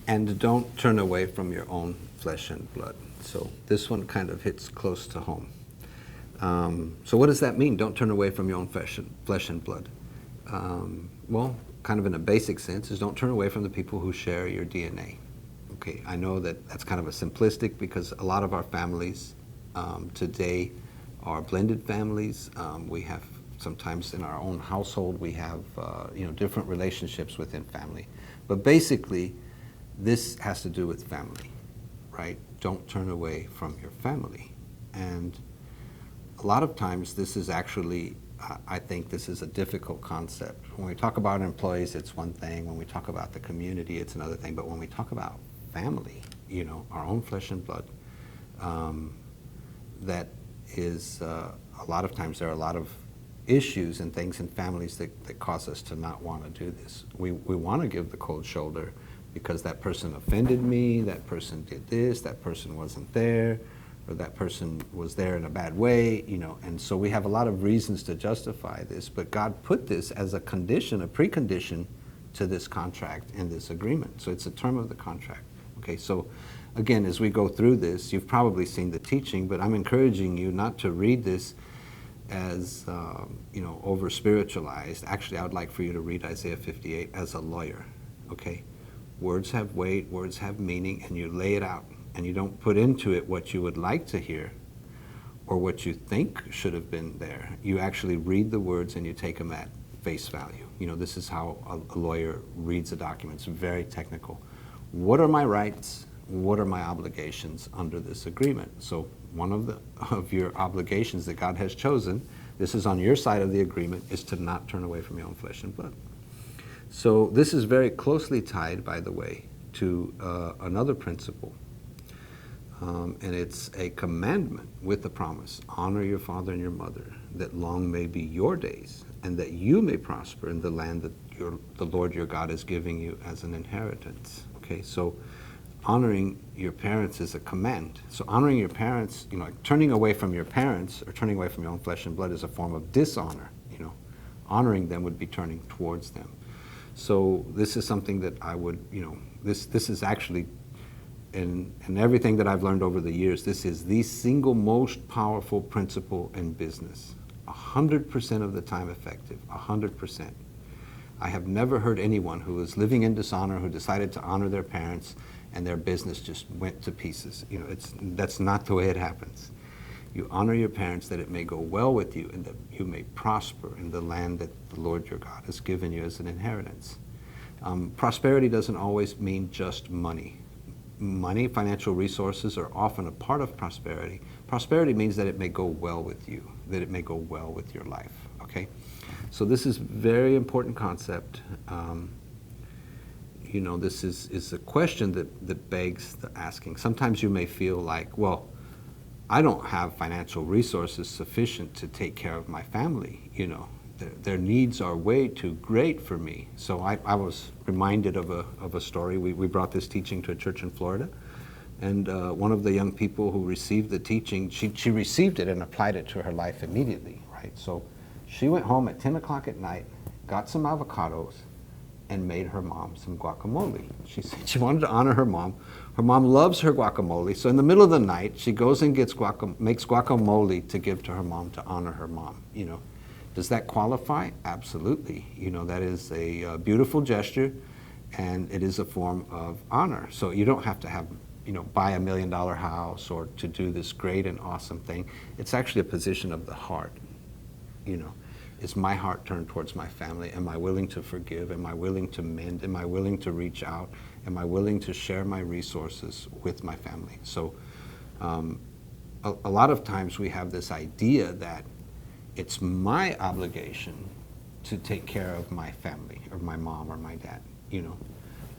And don't turn away from your own flesh and blood. So this one kind of hits close to home. So what does that mean? Don't turn away from your own flesh and blood. Well, kind of in a basic sense, is don't turn away from the people who share your DNA. Okay, I know that that's kind of a simplistic, because a lot of our families today are blended families. We have sometimes in our own household we have different relationships within family. But basically, this has to do with family, right? Don't turn away from your family. And a lot of times this is actually, I think this is a difficult concept. When we talk about employees, it's one thing. When we talk about the community, it's another thing. But when we talk about family, our own flesh and blood, that is, a lot of times there are a lot of issues and things in families that cause us to not want to do this. We want to give the cold shoulder because that person offended me, that person did this, that person wasn't there, or that person was there in a bad way, and so we have a lot of reasons to justify this, but God put this as a condition, a precondition to this contract and this agreement. So it's a term of the contract. Okay, so again, as we go through this, you've probably seen the teaching, but I'm encouraging you not to read this as over spiritualized. Actually, I would like for you to read Isaiah 58 as a lawyer. Okay, words have weight, words have meaning, and you lay it out, and you don't put into it what you would like to hear or what you think should have been there. You actually read the words and you take them at face value. This is how a lawyer reads a document. It's very technical. What are my rights? What are my obligations under this agreement? So one of your obligations that God has chosen, this is on your side of the agreement, is to not turn away from your own flesh and blood. So this is very closely tied, by the way, to another principle. And it's a commandment with a promise. Honor your father and your mother, that long may be your days, and that you may prosper in the land that the Lord your God is giving you as an inheritance. Okay, so honoring your parents is a command. So honoring your parents, turning away from your parents or turning away from your own flesh and blood is a form of dishonor. Honoring them would be turning towards them. So this is something that I would, this is actually, in everything that I've learned over the years, this is the single most powerful principle in business. 100% of the time effective, 100%. I have never heard anyone who was living in dishonor, who decided to honor their parents, and their business just went to pieces. That's not the way it happens. You honor your parents that it may go well with you and that you may prosper in the land that the Lord your God has given you as an inheritance. Prosperity doesn't always mean just money. Money, financial resources are often a part of prosperity. Prosperity means that it may go well with you, that it may go well with your life, okay? So this is a very important concept. This is a question that begs the asking. Sometimes you may feel like, well, I don't have financial resources sufficient to take care of my family. Their needs are way too great for me. So I was reminded of a story. We brought this teaching to a church in Florida, and one of the young people who received the teaching, she received it and applied it to her life immediately, right? So she went home at 10 o'clock at night, got some avocados, and made her mom some guacamole. She said she wanted to honor her mom. Her mom loves her guacamole, so in the middle of the night, she goes and makes guacamole to give to her mom to honor her mom. Does that qualify? Absolutely. That is a beautiful gesture, and it is a form of honor. So you don't have to have, buy $1 million house or to do this great and awesome thing. It's actually a position of the heart. Is my heart turned towards my family? Am I willing to forgive? Am I willing to mend? Am I willing to reach out? Am I willing to share my resources with my family? So a lot of times we have this idea that it's my obligation to take care of my family, or my mom or my dad,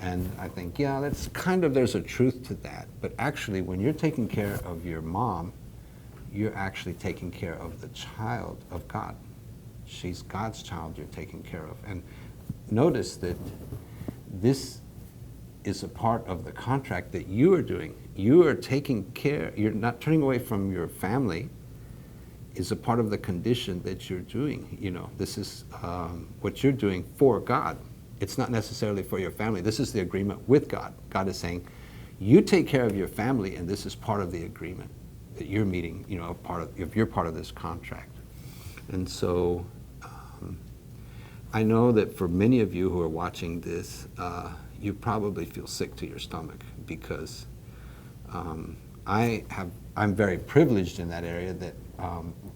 And I think, yeah, that's there's a truth to that. But actually, when you're taking care of your mom, you're actually taking care of the child of God. She's God's child you're taking care of. And notice that this is a part of the contract that you are doing. You are taking care, you're not turning away from your family, is a part of the condition that you're doing. This is what you're doing for God. It's not necessarily for your family. This is the agreement with God. God is saying, you take care of your family, and this is part of the agreement that you're meeting, you know, if you're part of this contract. And so I know that for many of you who are watching this, you probably feel sick to your stomach because I'm very privileged in that area that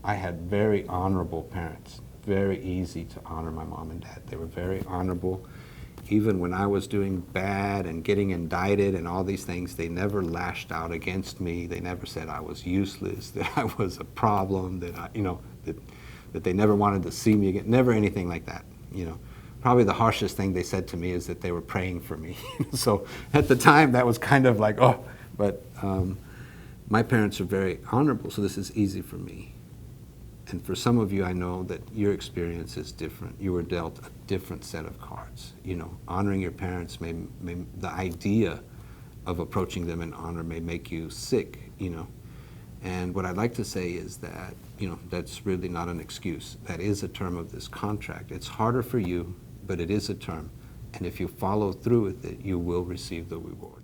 I had very honorable parents. Very easy to honor my mom and dad. They were very honorable. Even when I was doing bad and getting indicted and all these things, they never lashed out against me. They never said I was useless, that I was a problem, that that they never wanted to see me again. Never anything like that. You know, probably the harshest thing they said to me is that they were praying for me. So at the time, that was kind of like, oh. But my parents are very honorable, so this is easy for me. And for some of you, I know that your experience is different. You were dealt a different set of cards. You know, honoring your parents the idea of approaching them in honor may make you sick, you know. And what I'd like to say is that, you know, that's really not an excuse. That is a term of this contract. It's harder for you, but it is a term. And if you follow through with it, you will receive the reward.